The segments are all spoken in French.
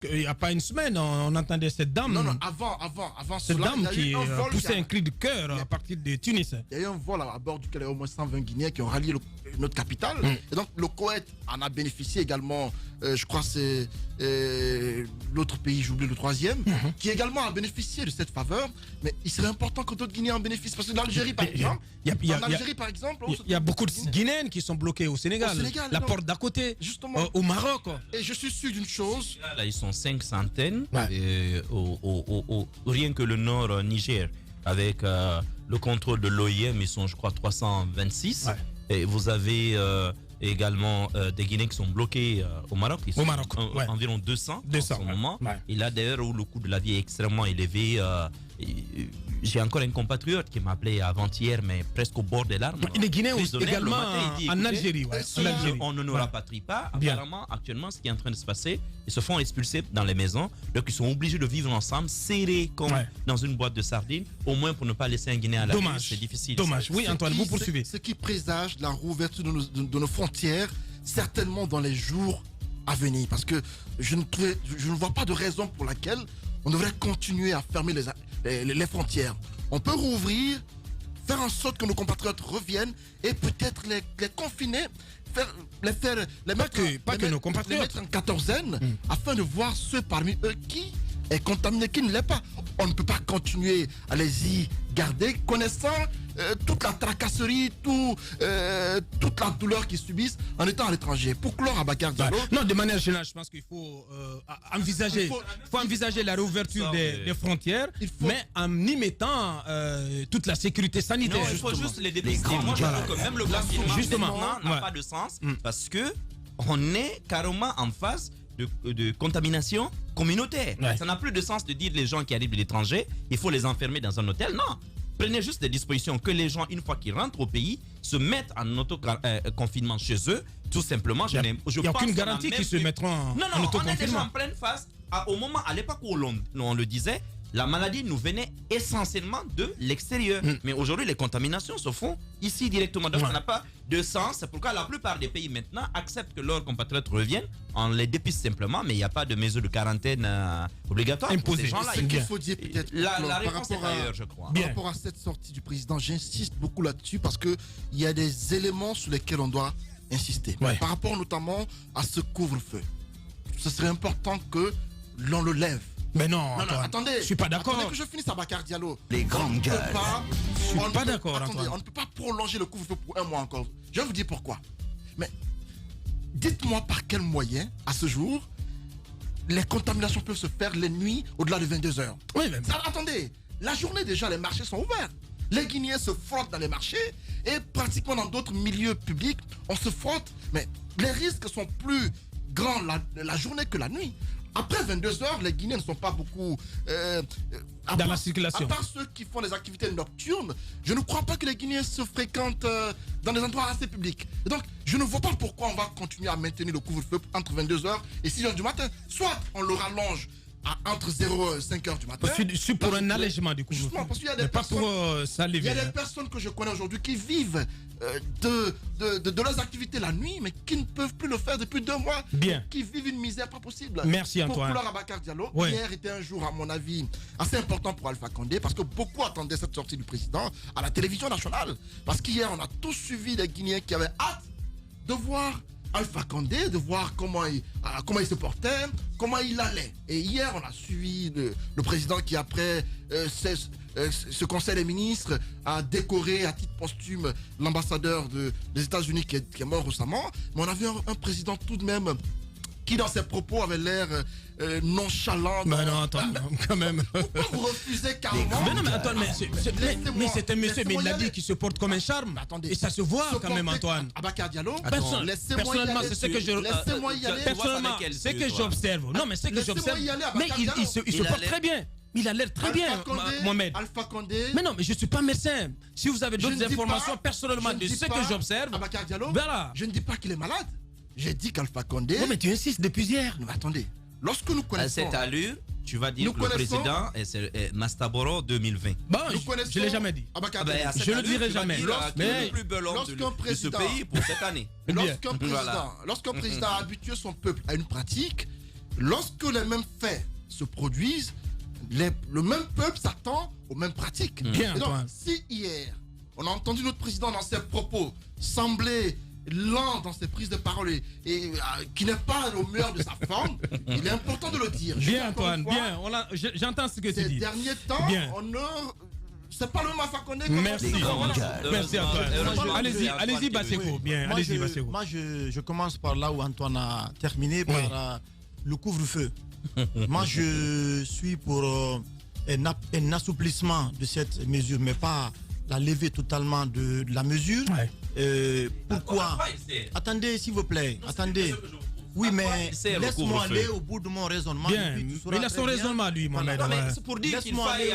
Il n'y a pas une semaine, on entendait cette dame. Non, avant cette cela, dame qui poussait un cri de cœur Mais à partir de Tunis. Il y a eu un vol à bord duquel il y a au moins 120 Guinéens qui ont rallié notre capitale. Et donc le Koweït en a bénéficié également. Je crois que c'est l'autre pays, j'ai oublié le troisième, qui également a bénéficié de cette faveur. Mais il serait important que d'autres Guinéens en bénéficient. Parce que l'Algérie, par exemple, il y a beaucoup de Guinéennes qui sont bloquées au Sénégal. La porte d'à côté, justement, au Maroc. Et je suis sûr d'une chose. Là, ils sont 500. Rien que le nord Niger, avec le contrôle de l'OIM, ils sont, je crois, 326. Ouais. Et vous avez également des Guinéens qui sont bloqués au Maroc. Ils sont environ 200 en ce moment. Ouais. Et là, d'ailleurs, où le coût de la vie est extrêmement élevé. J'ai encore un compatriote qui m'a appelé avant-hier, mais presque au bord des larmes. Les Guinéens également en Algérie. On ne nous rapatrie pas. Apparemment, actuellement, ce qui est en train de se passer, ils se font expulser dans les maisons. Donc, ils sont obligés de vivre ensemble, serrés comme dans une boîte de sardines, au moins pour ne pas laisser un Guinéen à la rue. C'est difficile. Dommage. Oui, Antoine, vous poursuivez. Ce qui présage la réouverture de nos frontières, certainement dans les jours à venir. Parce que je ne vois pas de raison pour laquelle on devrait continuer à fermer les frontières. On peut rouvrir, faire en sorte que nos compatriotes reviennent et peut-être les confiner, les mettre en quatorzaine afin de voir ceux parmi eux qui est contaminé, qui ne l'est pas. On ne peut pas continuer à les y garder, connaissant toute la tracasserie, toute la douleur qu'ils subissent en étant à l'étranger. Pour clore à Bakar Diallo. Non, de manière générale, je pense qu'il faut envisager la réouverture des frontières, mais en y mettant toute la sécurité sanitaire. Non, il faut juste les dépister. Moi, je trouve que même le confinement n'a pas de sens parce que on est carrément en face de contamination communautaire. Ça n'a plus de sens de dire les gens qui arrivent de l'étranger, il faut les enfermer dans un hôtel. Non. Prenez juste des dispositions que les gens, une fois qu'ils rentrent au pays, se mettent en auto-confinement chez eux. Tout simplement, il n'y a aucune garantie qu'ils se mettront en auto-confinement. On est déjà en pleine phase. À l'époque où on le disait, la maladie nous venait essentiellement de l'extérieur. Mais aujourd'hui, les contaminations se font ici directement. Donc, ça n'a pas de sens. C'est pourquoi la plupart des pays maintenant acceptent que leurs compatriotes reviennent. On les dépiste simplement, mais il n'y a pas de mesure de quarantaine obligatoire imposée. Ce qu'il faut dire peut-être la réponse est ailleurs, je crois. Par rapport à cette sortie du président, j'insiste beaucoup là-dessus parce qu'il y a des éléments sur lesquels on doit insister. Par rapport notamment à ce couvre-feu. Ce serait important que l'on le lève. Mais non, attendez, je suis pas d'accord. Attendez que je finisse à Bakar Diallo. Les grandes gueules. Je suis pas d'accord. Attendez, on ne peut pas prolonger le couvre-feu pour un mois encore. Je vais vous dire pourquoi. Mais dites-moi par quel moyen, à ce jour, les contaminations peuvent se faire les nuits au-delà de 22h. Oui, mais... Attendez, la journée déjà, les marchés sont ouverts. Les Guinéens se frottent dans les marchés et pratiquement dans d'autres milieux publics, on se frotte. Mais les risques sont plus grands la journée que la nuit. Après 22h, les Guinéens ne sont pas beaucoup dans la circulation. À part ceux qui font des activités nocturnes, je ne crois pas que les Guinéens se fréquentent dans des endroits assez publics. Et donc, je ne vois pas pourquoi on va continuer à maintenir le couvre-feu entre 22h et 6h du matin. Soit on le rallonge entre 0 et 5h du matin. Je suis pour un allègement du couvre-feu. Justement, parce qu'il y a des personnes, il y a des personnes que je connais aujourd'hui qui vivent de leurs activités la nuit, mais qui ne peuvent plus le faire depuis 2 mois. Bien. Qui vivent une misère pas possible. Merci Antoine. Pour Bakar Diallo, hier était un jour, à mon avis, assez important pour Alpha Condé, parce que beaucoup attendaient cette sortie du président à la télévision nationale. Parce qu'hier, on a tous suivi des Guinéens qui avaient hâte de voir Alpha Condé, de voir comment il se portait, comment il allait. Et hier, on a suivi le président qui, après ce conseil des ministres, a décoré à titre posthume l'ambassadeur des États-Unis qui est mort récemment. Mais on a vu un président tout de même qui, dans ses propos, avait l'air nonchalant. Mais non, attends, quand même. Pourquoi vous refusez carrément? Mais non, mais attends, mais c'est un monsieur, mais il a dit qu'il se porte comme un charme. Attendez. Et ça se voit quand même, Antoine. Bakar Diallo, personnellement, c'est ce que je... Laissez-moi y aller. Personnellement, c'est que j'observe. Non, mais c'est que j'observe. Mais il se porte très bien. Il a l'air très bien, Mohamed. Alpha Condé. Mais non, mais je ne suis pas médecin. Si vous avez d'autres informations personnellement de ce que j'observe, Bakar Diallo, voilà. Je ne dis pas qu'il est malade. J'ai dit qu'Alpha Condé... Non, mais tu insistes depuis hier. Mais attendez, lorsque nous connaissons... À cette allure, tu vas dire que le président est Mastaboro 2020. Bon, je ne l'ai jamais dit. Je ne le dirai jamais. Mais le plus bel homme de ce pays pour cette année. Lorsqu'un président habitue son peuple à une pratique, lorsque les mêmes faits se produisent, le même peuple s'attend aux mêmes pratiques. Bien, et donc, si hier, on a entendu notre président dans ses propos sembler lent dans ses prises de parole et qui n'est pas au meilleur de sa forme, il est important de le dire. Bien, Antoine, bien. J'entends ce que tu dis. Ces derniers temps, on ne... C'est pas le même affaire qu'on est. Merci. Merci Antoine. Allez-y, Basseko. Bien, allez-y, Basseko. Moi, je commence par là où Antoine a terminé, par le couvre-feu. Moi, je suis pour un assouplissement de cette mesure, mais pas la levée totalement de la mesure. Pourquoi? Attendez, s'il vous plaît. Attendez. Oui, mais laisse-moi aller au bout de mon raisonnement. Bien, mais il a son raisonnement, lui, Mohamed. C'est pour dire qu'il faille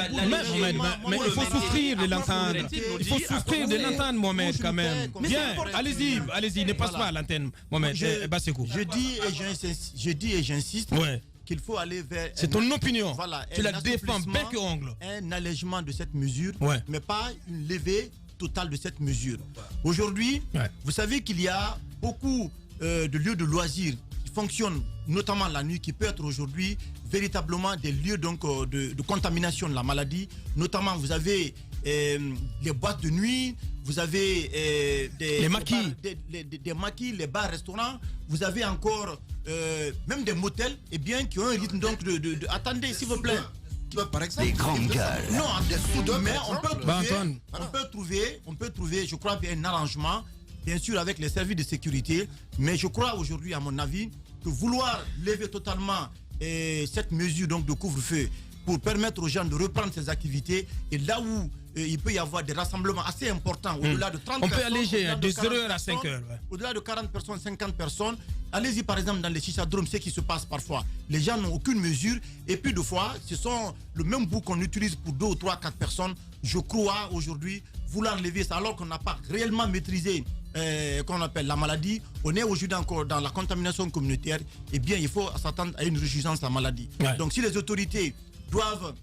mais il faut souffrir de l'entendre. Il faut souffrir de l'entendre, Mohamed, quand même. Bien, allez-y, ne passe pas à l'antenne, Mohamed. Je dis et j'insiste qu'il faut aller vers... C'est ton opinion. Voilà, tu la défends bec et ongle. Un allègement de cette mesure, mais pas une levée totale de cette mesure. Aujourd'hui, vous savez qu'il y a beaucoup de lieux de loisirs qui fonctionnent, notamment la nuit, qui peut être aujourd'hui véritablement des lieux donc, de contamination de la maladie. Notamment, vous avez les boîtes de nuit, vous avez les maquis, des maquis, les bars, restaurants. Vous avez encore même des motels, qui ont un rythme donc de attendez, s'il vous plaît. Par exemple, des grandes gueules. Non, mais on peut trouver, je crois, bien un arrangement, bien sûr avec les services de sécurité, mais je crois aujourd'hui, à mon avis, que vouloir lever totalement cette mesure donc de couvre-feu pour permettre aux gens de reprendre ces activités, et là où il peut y avoir des rassemblements assez importants, au-delà de 30 personnes. On peut alléger de 0h à 5h. Au-delà de 40 personnes, 50 personnes. Allez-y par exemple dans les chichadromes, ce qui se passe parfois. Les gens n'ont aucune mesure, et puis de fois, ce sont le même bout qu'on utilise pour 2 ou 3, 4 personnes. Je crois aujourd'hui vouloir lever ça alors qu'on n'a pas réellement maîtrisé qu'on appelle la maladie. On est aujourd'hui encore dans la contamination communautaire. Eh bien, il faut s'attendre à une résurgence de la maladie. Donc si les autorités doivent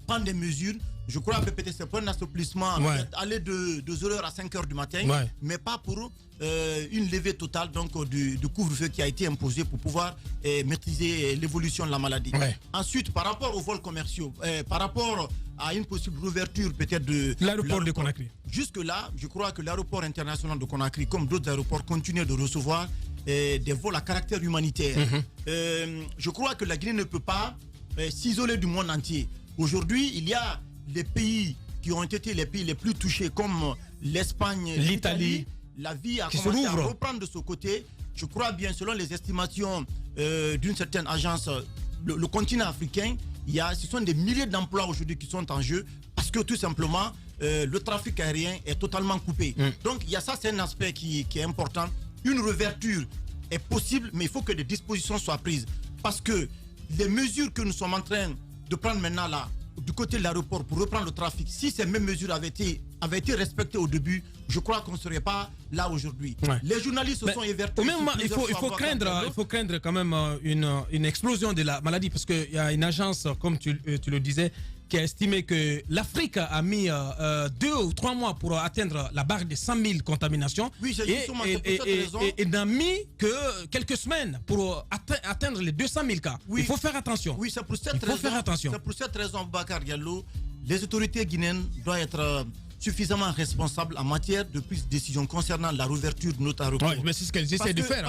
prendre des mesures, je crois que peut-être c'est pour un assouplissement, aller de 0h à 5h du matin, mais pas pour une levée totale donc, du couvre-feu qui a été imposé pour pouvoir maîtriser l'évolution de la maladie. Ensuite, par rapport aux vols commerciaux, par rapport à une possible ouverture peut-être de l'aéroport de Conakry. Jusque-là, je crois que l'aéroport international de Conakry, comme d'autres aéroports, continue de recevoir des vols à caractère humanitaire. Je crois que la Guinée ne peut pas s'isoler du monde entier. Aujourd'hui, il y a les pays qui ont été les pays les plus touchés, comme l'Espagne, l'Italie. La vie a commencé à reprendre de ce côté. Je crois bien, selon les estimations d'une certaine agence, le continent africain, ce sont des milliers d'emplois aujourd'hui qui sont en jeu, parce que tout simplement, le trafic aérien est totalement coupé. Donc, il y a ça, c'est un aspect qui est important. Une réouverture est possible, mais il faut que des dispositions soient prises. Parce que les mesures que nous sommes en train de prendre maintenant là, du côté de l'aéroport pour reprendre le trafic, si ces mêmes mesures avaient été respectées au début, je crois qu'on ne serait pas là aujourd'hui. Les journalistes se sont évertués. Au même moment, il faut craindre quand même une explosion de la maladie, parce qu'il y a une agence, comme tu le disais, qui a estimé que l'Afrique a mis 2 ou 3 mois pour atteindre la barre des 100 000 contaminations. Oui, et n'a mis que quelques semaines pour atteindre les 200 000 cas. Il faut faire attention. Oui, c'est pour cette raison, Bakar Diallo, les autorités guinéennes doivent être suffisamment responsables en matière de prise de décision concernant la réouverture de notre aéroport. Mais c'est ce qu'elles essaient de faire.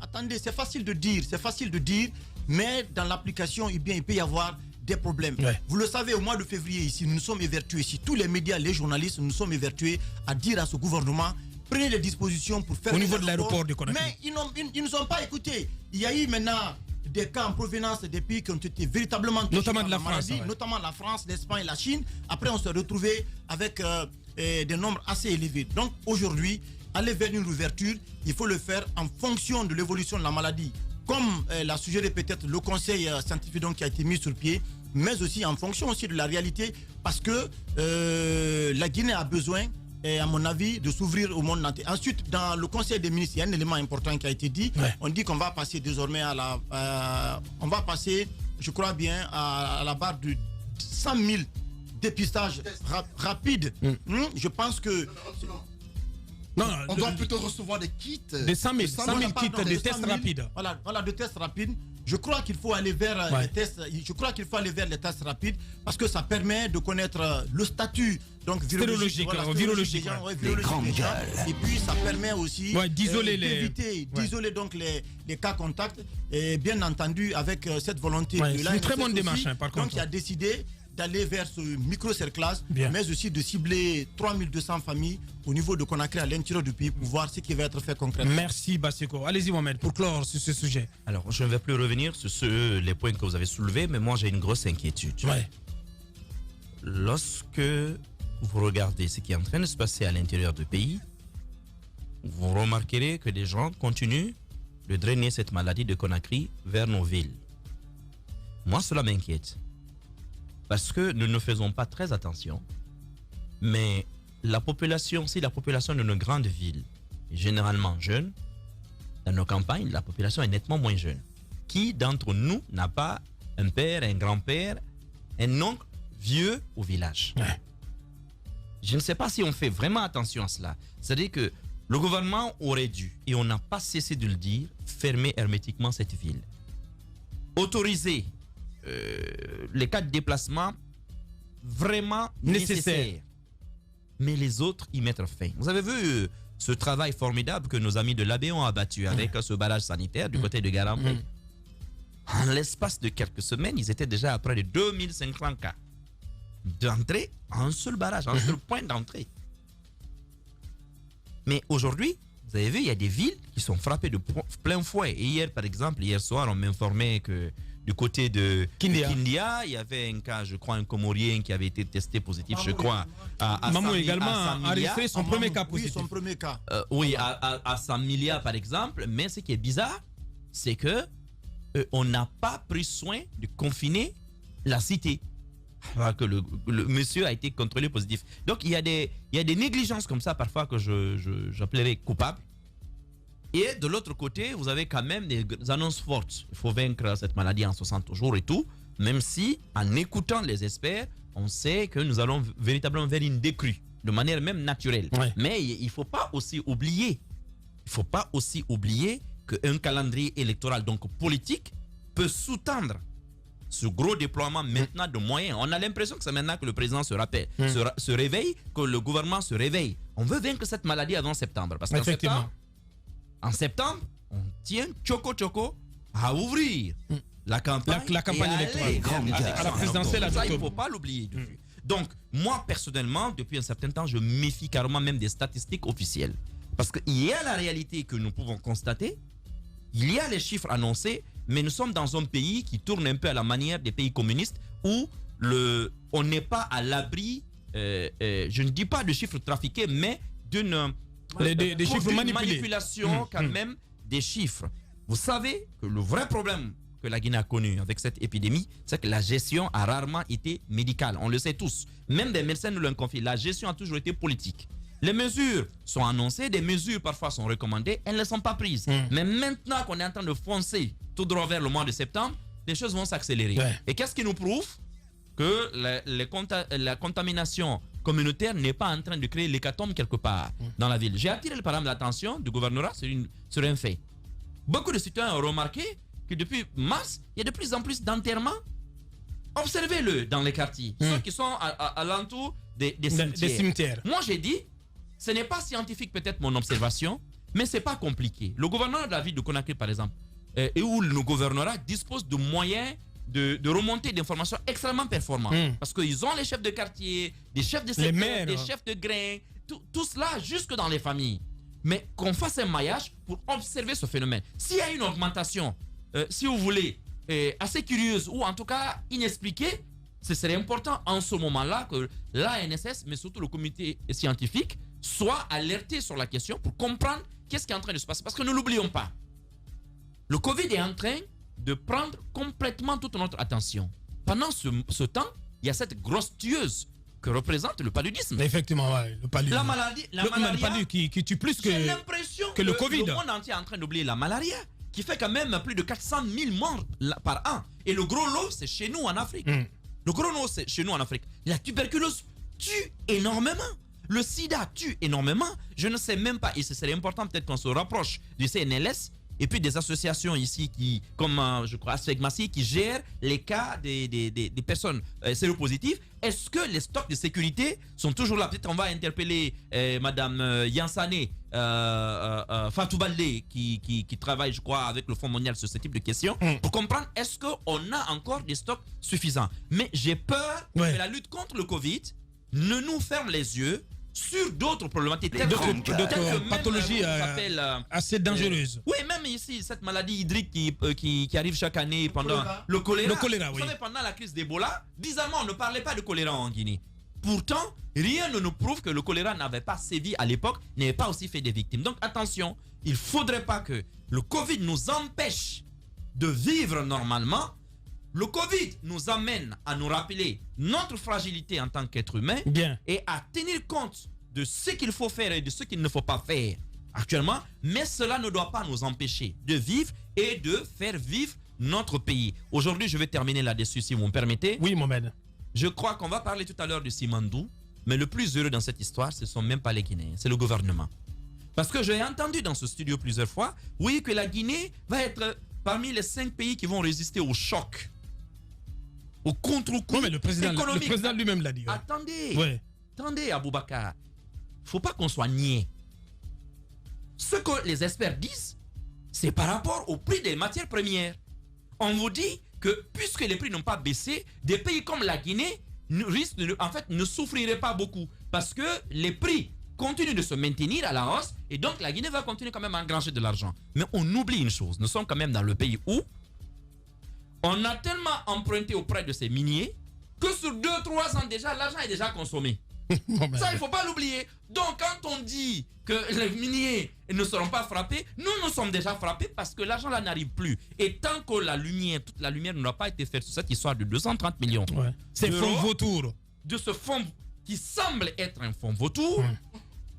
Attendez, c'est facile de dire, mais dans l'application, il peut y avoir des problèmes. Vous le savez, au mois de février ici, nous nous sommes évertués ici, tous les médias, les journalistes, nous nous sommes évertués à dire à ce gouvernement, prenez les dispositions pour faire... Au niveau de l'aéroport de Conakry. Mais ils ne nous ont pas écoutés. Il y a eu maintenant des cas en provenance des pays qui ont été véritablement touchés, notamment de la France, notamment la France, l'Espagne, la Chine. Après, on s'est retrouvés avec des nombres assez élevés. Donc aujourd'hui, aller vers une ouverture, il faut le faire en fonction de l'évolution de la maladie. Comme l'a suggéré peut-être le conseil scientifique donc, qui a été mis sur pied, mais aussi en fonction aussi de la réalité, parce que la Guinée a besoin, à mon avis, de s'ouvrir au monde entier. Ensuite, dans le conseil des ministres, il y a un élément important qui a été dit. On dit qu'on va passer désormais on va passer, je crois bien, à la barre de 100 000 dépistages rapides. Je pense que... On doit plutôt recevoir des kits. Des 100 000 kits de tests rapides. Voilà, de tests rapides. Je crois qu'il faut aller vers les tests. Je crois qu'il faut aller vers les tests rapides parce que ça permet de connaître le statut donc virologique, virologique. Et puis ça permet aussi d'isoler d'isoler donc les cas contacts. Et bien entendu avec cette volonté de c'est une très bonne démarche par contre. Donc il a décidé d'aller vers ce micro-cerclage, mais aussi de cibler 3200 familles au niveau de Conakry à l'intérieur du pays pour voir ce qui va être fait concrètement. Merci Basseko. Allez-y Mohamed pour clore sur ce sujet. Alors je ne vais plus revenir sur les points que vous avez soulevés, mais moi j'ai une grosse inquiétude. Lorsque vous regardez ce qui est en train de se passer à l'intérieur du pays, vous remarquerez que des gens continuent de drainer cette maladie de Conakry vers nos villes. Moi cela m'inquiète. Parce que nous ne faisons pas très attention. Mais la population, si la population de nos grandes villes est généralement jeune, dans nos campagnes, la population est nettement moins jeune. Qui d'entre nous n'a pas un père, un grand-père, un oncle vieux au village? Je ne sais pas si on fait vraiment attention à cela. C'est-à-dire que le gouvernement aurait dû, et on n'a pas cessé de le dire, fermer hermétiquement cette ville. Autoriser les cas de déplacement vraiment nécessaires. Mais les autres y mettre fin. Vous avez vu ce travail formidable que nos amis de l'AB ont abattu avec ce barrage sanitaire du côté de Garambe. En l'espace de quelques semaines, ils étaient déjà à près de 2500 cas d'entrée à un seul barrage, un seul point d'entrée. Mais aujourd'hui, vous avez vu, il y a des villes qui sont frappées de plein fouet. Et hier, par exemple, hier soir, on m'informait que du côté de Kindia, il y avait un cas, je crois, un Comorien qui avait été testé positif, je crois. Mamou également a enregistré son premier cas positif. Son premier cas. À Samilia, par exemple. Mais ce qui est bizarre, c'est que on n'a pas pris soin de confiner la cité. Alors que le monsieur a été contrôlé positif. Donc, il y a des négligences comme ça, parfois, que j'appellerais coupables. Et de l'autre côté, vous avez quand même des annonces fortes. Il faut vaincre cette maladie en 60 jours et tout. Même si, en écoutant les experts, on sait que nous allons véritablement vers une décrue, de manière même naturelle. Mais il ne faut pas aussi oublier, qu'un calendrier électoral, donc politique, peut sous-tendre ce gros déploiement maintenant de moyens. On a l'impression que c'est maintenant que le président se réveille, que le gouvernement se réveille. On veut vaincre cette maladie avant septembre. Parce qu'en septembre, on tient Choco à ouvrir la campagne, électorale à la présidentielle. Ça, il ne faut pas l'oublier. Donc, moi, personnellement, depuis un certain temps, je me méfie carrément même des statistiques officielles. Parce qu'il y a la réalité que nous pouvons constater, il y a les chiffres annoncés, mais nous sommes dans un pays qui tourne un peu à la manière des pays communistes où on n'est pas à l'abri, je ne dis pas de chiffres trafiqués, mais d'une manipulation quand même des chiffres. Vous savez que le vrai problème que la Guinée a connu avec cette épidémie, c'est que la gestion a rarement été médicale. On le sait tous. Même des médecins nous l'ont confié. La gestion a toujours été politique. Les mesures sont annoncées, des mesures parfois sont recommandées, elles ne sont pas prises. Mais maintenant qu'on est en train de foncer tout droit vers le mois de septembre, les choses vont s'accélérer. Et qu'est-ce qui nous prouve que la contamination communautaire n'est pas en train de créer l'hécatombe quelque part dans la ville? J'ai attiré par exemple l'attention du gouvernorat sur un fait. Beaucoup de citoyens ont remarqué que depuis mars, il y a de plus en plus d'enterrements. Observez-le dans les quartiers, ceux qui sont à l'entour des cimetières. Moi j'ai dit, ce n'est pas scientifique peut-être mon observation, mais c'est pas compliqué. Le gouvernement de la ville de Conakry par exemple, et où le gouvernorat dispose de moyens de remontée d'informations extrêmement performants. Parce qu'ils ont les chefs de quartier, des chefs de secteur, des chefs de grains, tout cela jusque dans les familles. Mais qu'on fasse un maillage pour observer ce phénomène. S'il y a une augmentation, si vous voulez, assez curieuse ou en tout cas inexpliquée, ce serait important en ce moment-là que l'ANSS, mais surtout le comité scientifique, soit alerté sur la question pour comprendre qu'est-ce qui est en train de se passer. Parce que ne l'oublions pas, le Covid est en train de prendre complètement toute notre attention. Pendant ce temps, il y a cette grosse tueuse que représente le paludisme. Effectivement, le paludisme. La maladie qui tue plus que le Covid. Le monde entier est en train d'oublier la malaria, qui fait quand même plus de 400 000 morts par an. Et le gros lot, c'est chez nous en Afrique. Le gros lot, c'est chez nous en Afrique. La tuberculose tue énormément. Le sida tue énormément. Je ne sais même pas, et ce serait important peut-être qu'on se rapproche du CNLS, et puis des associations ici qui, comme je crois Asfegmassi, qui gèrent les cas des personnes séropositives. Est-ce que les stocks de sécurité sont toujours là? Peut-être on va interpeller Madame Yansane Fatou Baldé qui travaille, je crois, avec le Fonds mondial sur ce type de questions, pour comprendre est-ce qu'on a encore des stocks suffisants. Mais j'ai peur que la lutte contre le Covid ne nous ferme les yeux sur d'autres problématiques, d'autres pathologies assez dangereuses. Oui, même ici, cette maladie hydrique qui arrive chaque année pendant le choléra. Vous savez, pendant la crise d'Ebola, bizarrement, on ne parlait pas de choléra en Guinée. Pourtant, rien ne nous prouve que le choléra n'avait pas sévi à l'époque, n'avait pas aussi fait des victimes. Donc attention, il ne faudrait pas que le Covid nous empêche de vivre normalement. Le Covid nous amène à nous rappeler notre fragilité en tant qu'être humain et à tenir compte de ce qu'il faut faire et de ce qu'il ne faut pas faire actuellement. Mais cela ne doit pas nous empêcher de vivre et de faire vivre notre pays. Aujourd'hui, je vais terminer là-dessus si vous me permettez. Oui, Mohamed. Je crois qu'on va parler tout à l'heure de Simandou, mais le plus heureux dans cette histoire, ce ne sont même pas les Guinéens, c'est le gouvernement. Parce que j'ai entendu dans ce studio plusieurs fois, oui, que la Guinée va être parmi les 5 pays qui vont résister au choc, au contre-coup économique. Le président lui-même l'a dit. Attendez, Aboubakar, il ne faut pas qu'on soit niais. Ce que les experts disent, c'est par rapport au prix des matières premières. On vous dit que puisque les prix n'ont pas baissé, des pays comme la Guinée ne souffriraient pas beaucoup parce que les prix continuent de se maintenir à la hausse et donc la Guinée va continuer quand même à engranger de l'argent. Mais on oublie une chose, nous sommes quand même dans le pays où on a tellement emprunté auprès de ces miniers que sur 2-3 ans déjà, l'argent est déjà consommé. Ça, il ne faut pas l'oublier. Donc, quand on dit que les miniers ne seront pas frappés, nous sommes déjà frappés parce que l'argent là n'arrive plus. Et tant que toute la lumière n'a pas été faite sur cette histoire de 230 millions, c'est fonds vautour. De ce fonds qui semble être un fonds vautour,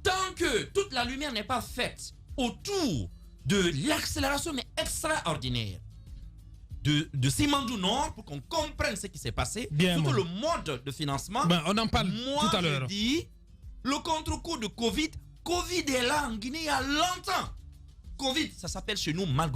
tant que toute la lumière n'est pas faite autour de l'accélération mais extraordinaire de Simandou Nord pour qu'on comprenne ce qui s'est passé, surtout le mode de financement. On en parle tout à l'heure. Moi, je dis, le contre-coup de Covid est là en Guinée il y a longtemps. Covid, ça s'appelle chez nous mal gouverné.